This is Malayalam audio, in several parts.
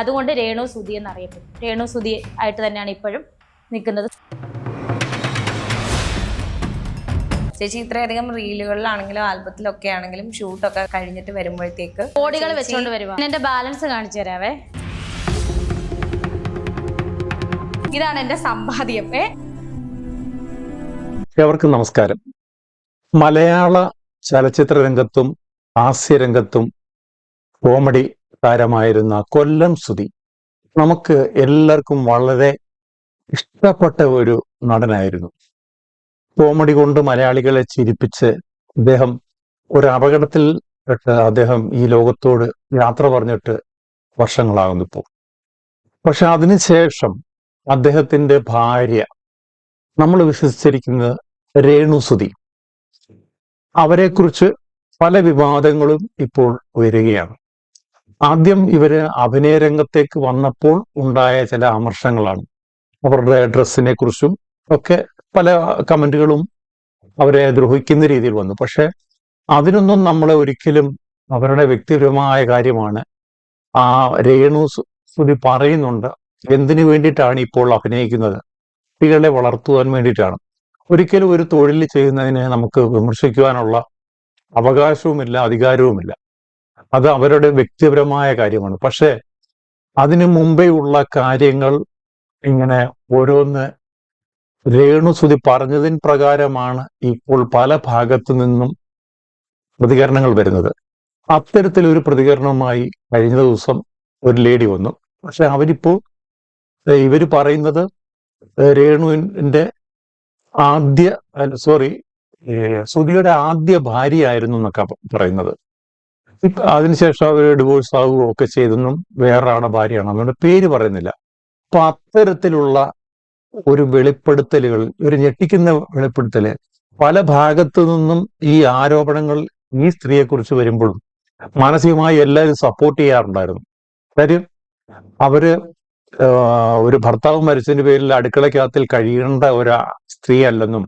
അതുകൊണ്ട് രേണു സുധി എന്നറിയപ്പെടും. രേണു സുധി ആയിട്ട് തന്നെയാണ് ഇപ്പോഴും നിൽക്കുന്നത്. ചേച്ചി ഇത്രയധികം റീലുകളിലാണെങ്കിലും ആൽബത്തിലൊക്കെ ആണെങ്കിലും ഷൂട്ടൊക്കെ കഴിഞ്ഞിട്ട് വരുമ്പോഴത്തേക്ക് കോടികൾ വെച്ചോണ്ട് വരുവാ. എന്റെ ബാലൻസ് കാണിച്ചു തരാവേ. ഇതാണ് എന്റെ സമ്പാദ്യം. ഏവർക്കും നമസ്കാരം. മലയാള ചലച്ചിത്ര രംഗത്തും ഹാസ്യരംഗത്തും കോമഡി താരമായിരുന്ന കൊല്ലം സുധി നമുക്ക് എല്ലാവർക്കും വളരെ ഇഷ്ടപ്പെട്ട ഒരു നടനായിരുന്നു. കോമഡി കൊണ്ട് മലയാളികളെ ചിരിപ്പിച്ച് അദ്ദേഹം ഒരു അപകടത്തിൽ പെട്ട് അദ്ദേഹം ഈ ലോകത്തോട് യാത്ര പറഞ്ഞിട്ട് വർഷങ്ങളാകുന്നു ഇപ്പോൾ. പക്ഷെ അതിനുശേഷം അദ്ദേഹത്തിന്റെ ഭാര്യ, നമ്മൾ വിശ്വസിച്ചിരിക്കുന്നത് രേണു സുധി, അവരെക്കുറിച്ച് പല വിവാദങ്ങളും ഇപ്പോൾ ഉയരുകയാണ്. ആദ്യം ഇവര് അഭിനയ രംഗത്തേക്ക് വന്നപ്പോൾ ഉണ്ടായ ചില അമർഷങ്ങളാണ്. അവരുടെ ഡ്രസ്സിനെ കുറിച്ചും ഒക്കെ പല കമന്റുകളും അവരെ ദ്രോഹിക്കുന്ന രീതിയിൽ വന്നു. പക്ഷെ അതിനൊന്നും നമ്മളെ ഒരിക്കലും, അവരുടെ വ്യക്തിപരമായ കാര്യമാണ്. ആ രേണു സുധി പറയുന്നുണ്ട് എന്തിനു വേണ്ടിയിട്ടാണ് ഇപ്പോൾ അഭിനയിക്കുന്നത്, കുട്ടികളെ വളർത്തുവാൻ വേണ്ടിയിട്ടാണ്. ഒരിക്കലും ഒരു തൊഴിൽ ചെയ്യുന്നതിനെ നമുക്ക് വിമർശിക്കുവാനുള്ള അവകാശവുമില്ല, അധികാരവുമില്ല. അത് അവരുടെ വ്യക്തിപരമായ കാര്യമാണ്. പക്ഷെ അതിനു മുമ്പേ ഉള്ള കാര്യങ്ങൾ ഇങ്ങനെ ഓരോന്ന് രേണു സുധി പറഞ്ഞതിന് പ്രകാരമാണ് ഇപ്പോൾ പല ഭാഗത്തു നിന്നും പ്രതികരണങ്ങൾ വരുന്നത്. അത്തരത്തിലൊരു പ്രതികരണവുമായി കഴിഞ്ഞ ദിവസം ഒരു ലേഡി വന്നു. പക്ഷെ ഇവര് പറയുന്നത് രേണുവിന്റെ സുധിയുടെ ആദ്യ ഭാര്യയായിരുന്നു എന്നൊക്കെ പറയുന്നത്. അതിനുശേഷം അവർ ഡിവോഴ്സ് ആവുകയോ ഒക്കെ ചെയ്തെന്നും വേറൊരാളുടെ ഭാര്യയാണ്, അവരുടെ പേര് പറയുന്നില്ല. അപ്പൊ അത്തരത്തിലുള്ള ഒരു വെളിപ്പെടുത്തലുകൾ, ഒരു ഞെട്ടിക്കുന്ന വെളിപ്പെടുത്തല് പല ഭാഗത്തു നിന്നും ഈ ആരോപണങ്ങൾ ഈ സ്ത്രീയെക്കുറിച്ച് വരുമ്പോഴും മാനസികമായി എല്ലാവരും സപ്പോർട്ട് ചെയ്യാറുണ്ടായിരുന്നു. കാര്യം അവര് ഒരു ഭർത്താവ് മരിച്ചതിന്റെ പേരിൽ അടുക്കളക്കകത്തിൽ കഴിയേണ്ട ഒരു സ്ത്രീ അല്ലെന്നും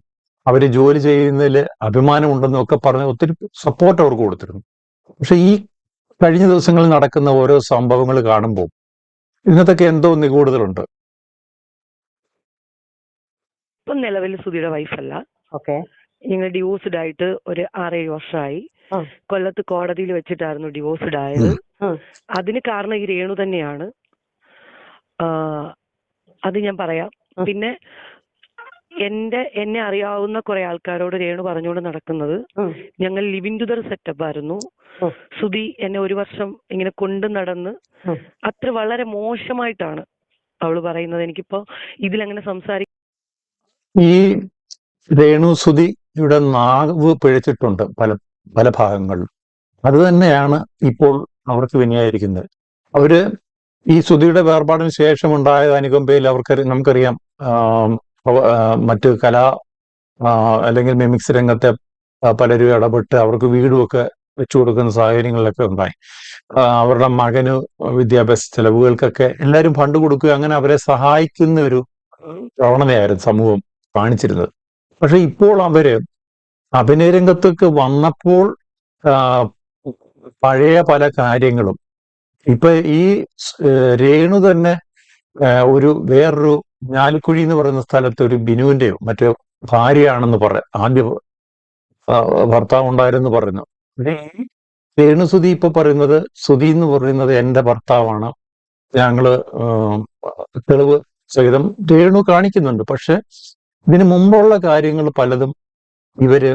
അവര് ജോലി ചെയ്യുന്നതിൽ അഭിമാനമുണ്ടെന്നും ഒക്കെ പറഞ്ഞ് ഒത്തിരി സപ്പോർട്ട് അവർക്ക് കൊടുത്തിരുന്നു. പക്ഷെ ഈ കഴിഞ്ഞ ദിവസങ്ങളിൽ നടക്കുന്ന ഓരോ സംഭവങ്ങൾ കാണുമ്പോൾ ഇതിനകത്തൊക്കെ എന്തോ നിഗൂഢതകളുണ്ട്. ഇപ്പം നിലവിൽ സുധിയുടെ വൈഫല്ല. ഞങ്ങൾ ഡിവോഴ്സ്ഡ് ആയിട്ട് ഒരു 6-7 വർഷമായി. കൊല്ലത്ത് കോടതിയിൽ വെച്ചിട്ടായിരുന്നു ഡിവോഴ്സ്ഡ് ആയത്. അതിന് കാരണം ഈ രേണു തന്നെയാണ്. അത് ഞാൻ പറയാം. പിന്നെ എന്നെ അറിയാവുന്ന കുറെ ആൾക്കാരോട് രേണു പറഞ്ഞുകൊണ്ട് നടക്കുന്നത്, ഞങ്ങൾ ലിവിങ് ടുഗദർ സെറ്റപ്പ് ആയിരുന്നു. സുധി എന്നെ 1 വർഷം ഇങ്ങനെ കൊണ്ടു നടന്ന് അത്ര വളരെ മോശമായിട്ടാണ് അവള് പറയുന്നത്. എനിക്കിപ്പോ ഇതിലങ്ങനെ ഈ രേണു സുധിയുടെ നാവ് പിഴച്ചിട്ടുണ്ട് പല ഭാഗങ്ങളിൽ. അത് തന്നെയാണ് ഇപ്പോൾ അവർക്ക് വിനയായിരിക്കുന്നത്. അവര് ഈ സുധിയുടെ വേർപാടിന് ശേഷം ഉണ്ടായ അനുകമ്പയിൽ നമുക്കറിയാം, മറ്റ് അല്ലെങ്കിൽ മിമിക്സ് രംഗത്തെ പലരും ഇടപെട്ട് അവർക്ക് വീടുമൊക്കെ വെച്ചു കൊടുക്കുന്ന സാഹചര്യങ്ങളിലൊക്കെ ഉണ്ടായി. അവരുടെ മകന് വിദ്യാഭ്യാസ ചെലവുകൾക്കൊക്കെ എല്ലാവരും ഫണ്ട് കൊടുക്കുക, അങ്ങനെ അവരെ സഹായിക്കുന്ന ഒരു പ്രവണതയായിരുന്നു സമൂഹം കാണിച്ചിരുന്നത്. പക്ഷെ ഇപ്പോൾ അവര് അഭിനയ രംഗത്തേക്ക് വന്നപ്പോൾ പഴയ പല കാര്യങ്ങളും ഇപ്പൊ ഈ രേണു തന്നെ വേറൊരു ഞാലിക്കുഴി എന്ന് പറയുന്ന സ്ഥലത്ത് ഒരു ബിനുവിന്റെയോ മറ്റോ ഭാര്യയാണെന്ന് ആദ്യ ഭർത്താവ് ഉണ്ടായിരുന്നു പറയുന്നു. ഈ രേണു സുധി ഇപ്പൊ പറയുന്നത്, സുധി എന്ന് പറയുന്നത് എന്റെ ഭർത്താവാണ്, ഞങ്ങള് തെളിവ് സഹിതം രേണു കാണിക്കുന്നുണ്ട്. പക്ഷെ ഇതിനു മുമ്പുള്ള കാര്യങ്ങൾ പലതും ഇവര്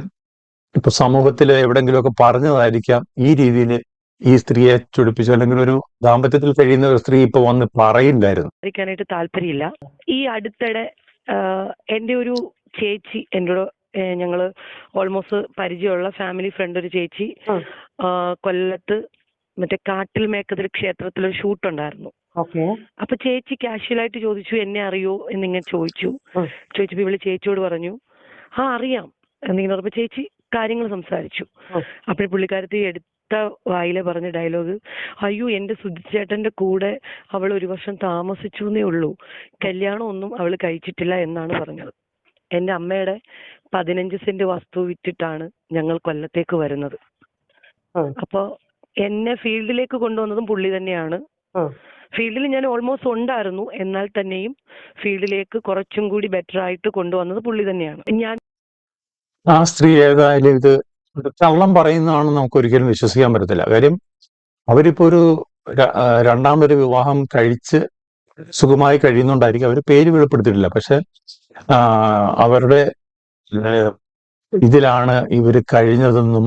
ഇപ്പൊ സമൂഹത്തിൽ എവിടെങ്കിലുമൊക്കെ പറഞ്ഞതായിരിക്കാം ഈ രീതിയിൽ ഈ സ്ത്രീയെ ചൊടിപ്പിച്ചു, അല്ലെങ്കിൽ ഒരു ദാമ്പത്യത്തിൽ കഴിയുന്ന ഒരു സ്ത്രീ ഇപ്പൊ വന്ന് പറയില്ലായിരുന്നു. താല്പര്യമില്ല. ഈ അടുത്തിടെ എന്റെ ഒരു ചേച്ചി എന്നോട്, ഞങ്ങള് ഓൾമോസ്റ്റ് പരിചയമുള്ള ഫാമിലി ഫ്രണ്ട് ഒരു ചേച്ചി കൊല്ലത്ത് മറ്റേ കാട്ടിൽ മേക്കതിൽ ക്ഷേത്രത്തിലൊരു ഷൂട്ട് ഉണ്ടായിരുന്നു. അപ്പൊ ചേച്ചി കാഷ്വലായിട്ട് ചോദിച്ചു, എന്നെ അറിയോ എന്നിങ്ങനെ ചോദിച്ചപ്പോ ഇവള് ചേച്ചിയോട് പറഞ്ഞു അറിയാം എന്നിങ്ങനെ പറഞ്ഞപ്പോ ചേച്ചി കാര്യങ്ങൾ സംസാരിച്ചു. അപ്പോൾ പുള്ളിക്കാരത്തി എടുത്ത വായിലെ പറഞ്ഞ ഡയലോഗ്, അയ്യോ എന്റെ സുധിച്ചേട്ടന്റെ കൂടെ അവൾ 1 വർഷം താമസിച്ചു എന്നേ ഉള്ളൂ, കല്യാണം ഒന്നും അവൾ കഴിച്ചിട്ടില്ല എന്നാണ് പറഞ്ഞത്. എന്റെ അമ്മയുടെ 15 സെന്റ് വസ്തു വിറ്റിട്ടാണ് ഞങ്ങൾ കൊല്ലത്തേക്ക് വരുന്നത്. അപ്പൊ എന്നെ ഫീൽഡിലേക്ക് കൊണ്ടുവന്നതും പുള്ളി തന്നെയാണ്. ഫീൽഡിൽ ഞാൻ ഓൾമോസ്റ്റ് ഉണ്ടായിരുന്നു, എന്നാൽ തന്നെയും ഫീൽഡിലേക്ക് കുറച്ചും കൂടി ബെറ്റർ ആയിട്ട് കൊണ്ടുവന്നത് പുള്ളി തന്നെയാണ്. ഞാൻ ആ സ്ത്രീ ഏതായാലും ഇത് കള്ളം പറയുന്നതാണെന്ന് നമുക്ക് ഒരിക്കലും വിശ്വസിക്കാൻ പറ്റത്തില്ല. കാര്യം അവരിപ്പോ ഒരു രണ്ടാമതൊരു വിവാഹം കഴിച്ച് സുഖമായി കഴിയുന്നുണ്ടായിരിക്കും. അവർ പേര് വെളിപ്പെടുത്തിയിട്ടില്ല. പക്ഷെ അവരുടെ ഇതിലാണ് ഇവർ കഴിഞ്ഞതെന്നും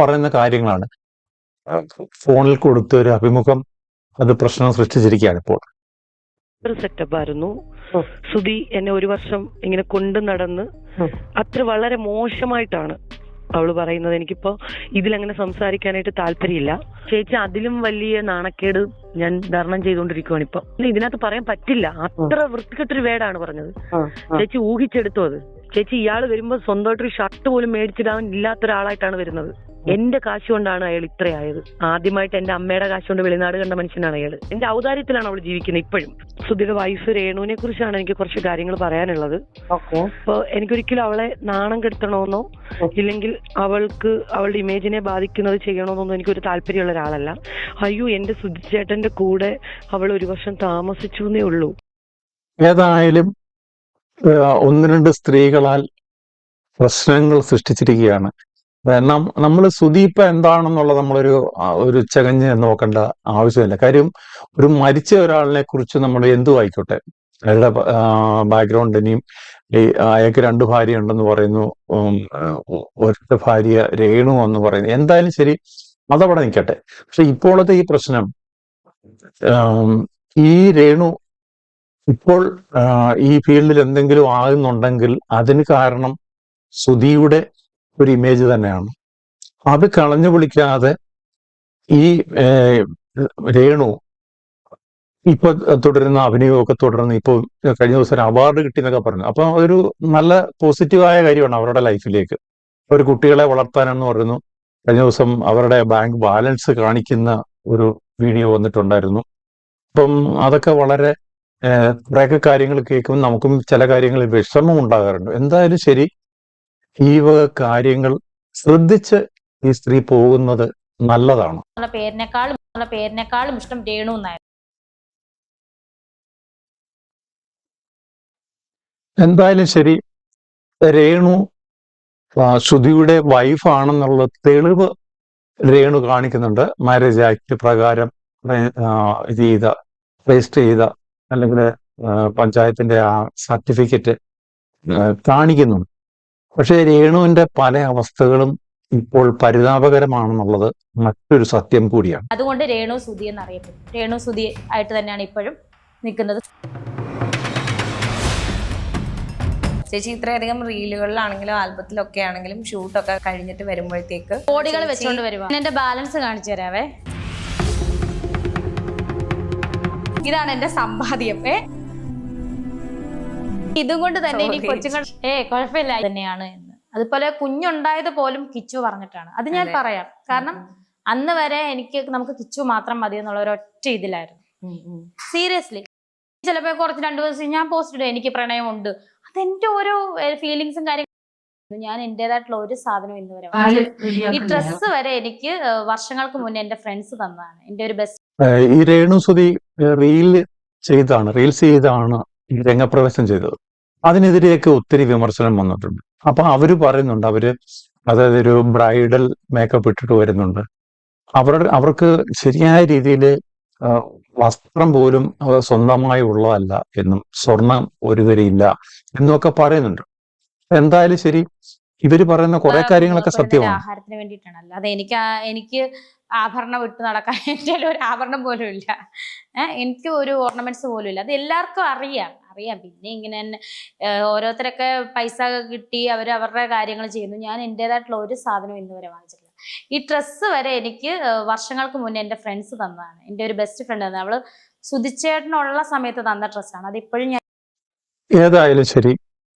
പറയുന്ന കാര്യങ്ങളാണ്. ഫോണിൽ കൊടുത്ത ഒരു അഭിമുഖം അത് പ്രശ്നം സൃഷ്ടിച്ചിരിക്കുകയാണ് ഇപ്പോൾ. ഒരു സെറ്റപ്പ് ആയിരുന്നു. സുധി എന്നെ ഒരു വർഷം ഇങ്ങനെ കൊണ്ടു നടന്ന് അത്ര വളരെ മോശമായിട്ടാണ് അവള് പറയുന്നത്. എനിക്കിപ്പോ ഇതിലങ്ങനെ സംസാരിക്കാനായിട്ട് താല്പര്യമില്ല. ചേച്ചി അതിലും വലിയ നാണക്കേട് ഞാൻ ധർണം ചെയ്തുകൊണ്ടിരിക്കുവാണ് ഇപ്പൊ. ഇതിനകത്ത് പറയാൻ പറ്റില്ല, അത്ര വൃത്തികെട്ടൊരു വേടാണ് പറഞ്ഞത്. ചേച്ചി ഊഹിച്ചെടുത്തോ അത്? ചേച്ചി ഇയാള് വരുമ്പോ സ്വന്തമായിട്ടൊരു ഷർട്ട് പോലും മേടിച്ചിടാൻ ഇല്ലാത്തൊരാളായിട്ടാണ് വരുന്നത്. എന്റെ കാശ് കൊണ്ടാണ് അയാൾ ഇത്രയായത്. ആദ്യമായിട്ട് എന്റെ അമ്മയുടെ കാശ് കൊണ്ട് വെളിനാട് കണ്ട മനുഷ്യനാണ് അയാൾ. എന്റെ ഔദാര്യത്തിലാണ് അവൾ ജീവിക്കുന്നത് ഇപ്പോഴും. സുധിയുടെ വൈഫ് രേണുവിനെ കുറിച്ചാണ് എനിക്ക് കുറച്ച് കാര്യങ്ങൾ പറയാനുള്ളത്. അപ്പൊ എനിക്കൊരിക്കലും അവളെ നാണം കെടുത്തണമെന്നോ ഇല്ലെങ്കിൽ അവൾക്ക് അവളുടെ ഇമേജിനെ ബാധിക്കുന്നത് ചെയ്യണമെന്നൊന്നും എനിക്കൊരു താല്പര്യമുള്ള ഒരാളല്ല. അയ്യോ, എന്റെ സുധി ചേട്ടന്റെ കൂടെ അവൾ ഒരു വർഷം താമസിച്ചു എന്നേ ഉള്ളൂ. ഏതായാലും ഒന്ന് രണ്ട് സ്ത്രീകളാൽ പ്രശ്നങ്ങൾ സൃഷ്ടിച്ചിരിക്കുകയാണ്. നമ്മൾ സുദീപ എന്താണെന്നുള്ളത് ഒരു ചകഞ്ഞ് നോക്കേണ്ട ആവശ്യമില്ല. കാര്യം ഒരു മരിച്ച ഒരാളിനെ കുറിച്ച് നമ്മൾ എന്തു ആയിക്കോട്ടെ, അയാളുടെ ബാക്ക്ഗ്രൗണ്ടിനെയും അയാൾക്ക് 2 ഭാര്യ ഉണ്ടെന്ന് പറയുന്നു, ഒറ്റ ഭാര്യ രേണു എന്ന് പറയുന്നു, എന്തായാലും ശരി, അതവിടെ നിൽക്കട്ടെ. പക്ഷെ ഇപ്പോഴത്തെ ഈ പ്രശ്നം, ഈ രേണു ഇപ്പോൾ ഈ ഫീൽഡിൽ എന്തെങ്കിലും ആകുന്നുണ്ടെങ്കിൽ അതിന് കാരണം സുധിയുടെ ഒരു ഇമേജ് തന്നെയാണ്. അത് കളഞ്ഞു പിടിക്കാതെ ഈ രേണു ഇപ്പൊ തുടരുന്ന അഭിനയമൊക്കെ തുടർന്ന് ഇപ്പോൾ കഴിഞ്ഞ ദിവസം ഒരു അവാർഡ് കിട്ടിയെന്നൊക്കെ പറഞ്ഞു. അപ്പൊ അതൊരു നല്ല പോസിറ്റീവായ കാര്യമാണ് അവരുടെ ലൈഫിലേക്ക്. ഒരു കുട്ടികളെ വളർത്താനെന്ന് പറയുന്നു. കഴിഞ്ഞ ദിവസം അവരുടെ ബാങ്ക് ബാലൻസ് കാണിക്കുന്ന ഒരു വീഡിയോ വന്നിട്ടുണ്ടായിരുന്നു. അപ്പം അതൊക്കെ വളരെ കുറേയൊക്കെ കാര്യങ്ങൾ കേൾക്കുമ്പോൾ നമുക്കും ചില കാര്യങ്ങളിൽ വിഷമം ഉണ്ടാകാറുണ്ട്. എന്തായാലും ശരി, ഈ വക കാര്യങ്ങൾ ശ്രദ്ധിച്ച് ഈ സ്ത്രീ പോകുന്നത് നല്ലതാണ്. പേരിനേക്കാളും ഇഷ്ടം രേണു എന്നായിരുന്നു. എന്തായാലും ശരി, രേണു സുധിയുടെ വൈഫാണെന്നുള്ള തെളിവ് രേണു കാണിക്കുന്നുണ്ട്. മാരേജ് ആക്ട് പ്രകാരം രജിസ്റ്റർ ചെയ്ത അല്ലെങ്കിൽ പഞ്ചായത്തിന്റെ ആ സർട്ടിഫിക്കറ്റ് കാണിക്കുന്നുണ്ട്. പക്ഷെ രേണുവിന്റെ പല അവസ്ഥകളും ഇപ്പോൾ പരിതാപകരമാണെന്നുള്ളത് മറ്റൊരു സത്യം കൂടിയാണ്. അതുകൊണ്ട് രേണു സുധി എന്നറിയപ്പെടും. രേണു സുധി ആയിട്ട് തന്നെയാണ് ഇപ്പോഴും നിൽക്കുന്നത്. ചേച്ചി ഇത്രയധികം റീലുകളിലാണെങ്കിലും ആൽബത്തിലൊക്കെ ആണെങ്കിലും ഷൂട്ടൊക്കെ കഴിഞ്ഞിട്ട് വരുമ്പോഴത്തേക്ക് കോടികൾ വെച്ചുകൊണ്ട് വരുവാ. എന്റെ ബാലൻസ് കാണിച്ചു തരാവേ. ഇതാണ് എന്റെ സമ്പാദ്യം. ഇതും കൊണ്ട് തന്നെ ഇനി കൊച്ചുങ്ങൾ കുഴപ്പമില്ല തന്നെയാണ് എന്ന്. അതുപോലെ കുഞ്ഞുണ്ടായത് പോലും കിച്ചു പറഞ്ഞിട്ടാണ്. അത് ഞാൻ പറയാം. കാരണം അന്ന് വരെ നമുക്ക് കിച്ചു മാത്രം മതി എന്നുള്ള ഒരൊറ്റ ഇതിലായിരുന്നു. സീരിയസ്ലി. ചിലപ്പോ കുറച്ച് 2 ദിവസം ഞാൻ പോസ്റ്റ് ഇടും, എനിക്ക് പ്രണയമുണ്ട്, അതെന്റെ ഓരോ ഫീലിങ്സും കാര്യങ്ങളും. ഞാൻ എന്റേതായിട്ടുള്ള ഒരു സാധനം ഇന്ന് വരെ, ഈ ഡ്രസ്സ് വരെ എനിക്ക് വർഷങ്ങൾക്ക് മുന്നേ എന്റെ ഫ്രണ്ട്സ് തന്നതാണ്. എന്റെ ഒരു ബെസ്റ്റ്. ഈ രേണു സുധി റീൽസ് ചെയ്താണ് രംഗപ്രവേശം ചെയ്തത്. അതിനെതിരെയൊക്കെ ഒത്തിരി വിമർശനം വന്നിട്ടുണ്ട്. അപ്പൊ അവര് പറയുന്നുണ്ട്, അതായത് ഒരു ബ്രൈഡൽ മേക്കപ്പ് ഇട്ടിട്ട് വരുന്നുണ്ട്, അവർക്ക് ശരിയായ രീതിയിൽ വസ്ത്രം പോലും സ്വന്തമായി ഉള്ളതല്ല എന്നും സ്വർണം ഒരു വരിയില്ല എന്നൊക്കെ പറയുന്നുണ്ട്. എന്തായാലും ശരി, ഇവര് പറയുന്ന കുറെ കാര്യങ്ങളൊക്കെ സത്യമാണ്. ആഹാരത്തിന് വേണ്ടിയിട്ടാണ്, അല്ലാതെ എനിക്ക് ആഭരണം ഇട്ട് നടക്കാൻ എൻ്റെ ഒരു ആഭരണം പോലും ഇല്ല. എനിക്ക് ഒരു ഓർണമെന്റ്സ് പോലും ഇല്ല. അത് എല്ലാവർക്കും അറിയാം. പിന്നെ ഇങ്ങനെ തന്നെ ഓരോരുത്തരൊക്കെ പൈസ കിട്ടി അവരുടെ കാര്യങ്ങൾ ചെയ്യുന്നു. ഞാൻ എൻ്റെതായിട്ടുള്ള ഒരു സാധനം ഇന്ന് വരെ വാങ്ങിച്ചിട്ടില്ല. ഈ ഡ്രസ്സ് വരെ എനിക്ക് വർഷങ്ങൾക്ക് മുന്നേ എൻ്റെ ഫ്രണ്ട്സ് തന്നതാണ്. എൻ്റെ ഒരു ബെസ്റ്റ് ഫ്രണ്ട് തന്നെ, അവള് സുധിച്ചേട്ടനുള്ള സമയത്ത് തന്ന ഡ്രസ്സാണ്. അതിപ്പോഴും ഞാൻ. ഏതായാലും ശരി,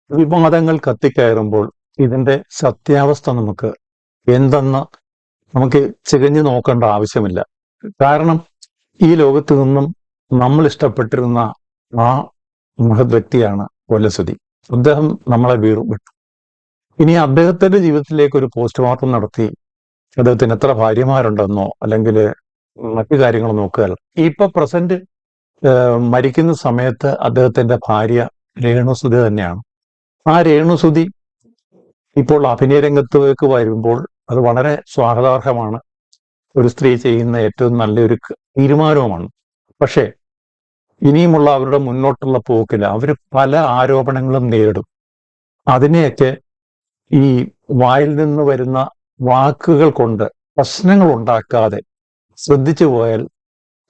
വിവാദങ്ങൾ കത്തിക്കയറുമ്പോൾ ഇതിന്റെ സത്യാവസ്ഥ നമുക്ക് എന്തെന്ന് നമുക്ക് ചികഞ്ഞു നോക്കേണ്ട ആവശ്യമില്ല. കാരണം ഈ ലോകത്ത് നിന്നും നമ്മൾ ഇഷ്ടപ്പെട്ടിരുന്ന ആ മഹത് വ്യക്തിയാണ് കൊല്ലസുധി. അദ്ദേഹം നമ്മളെ വിട്ടു. ഇനി അദ്ദേഹത്തിന്റെ ജീവിതത്തിലേക്ക് ഒരു പോസ്റ്റ്മോർട്ടം നടത്തി അദ്ദേഹത്തിന് എത്ര ഭാര്യമാരുണ്ടെന്നോ അല്ലെങ്കിൽ മറ്റു കാര്യങ്ങൾ നോക്കുകയല്ല. ഇപ്പൊ പ്രസന്റ് മരിക്കുന്ന സമയത്ത് അദ്ദേഹത്തിന്റെ ഭാര്യ രേണുസുതി തന്നെയാണ്. ആ രേണുസുതി ഇപ്പോൾ അഭിനയ രംഗത്തേക്ക് വരുമ്പോൾ അത് വളരെ സ്വാഗതാർഹമാണ്. ഒരു സ്ത്രീ ചെയ്യുന്ന ഏറ്റവും നല്ലൊരു തീരുമാനവുമാണ്. പക്ഷേ ഇനിയുമുള്ള അവരുടെ മുന്നോട്ടുള്ള പോക്കിൽ അവർ പല ആരോപണങ്ങളും നേരിടും. അതിനെയൊക്കെ ഈ വായിൽ നിന്ന് വരുന്ന വാക്കുകൾ കൊണ്ട് പ്രശ്നങ്ങൾ ഉണ്ടാക്കാതെ ശ്രദ്ധിച്ചു പോയാൽ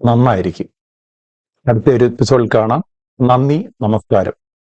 നന്നായിരിക്കും. അടുത്ത ഒരു എപ്പിസോഡിൽ കാണാം. നന്ദി, നമസ്കാരം.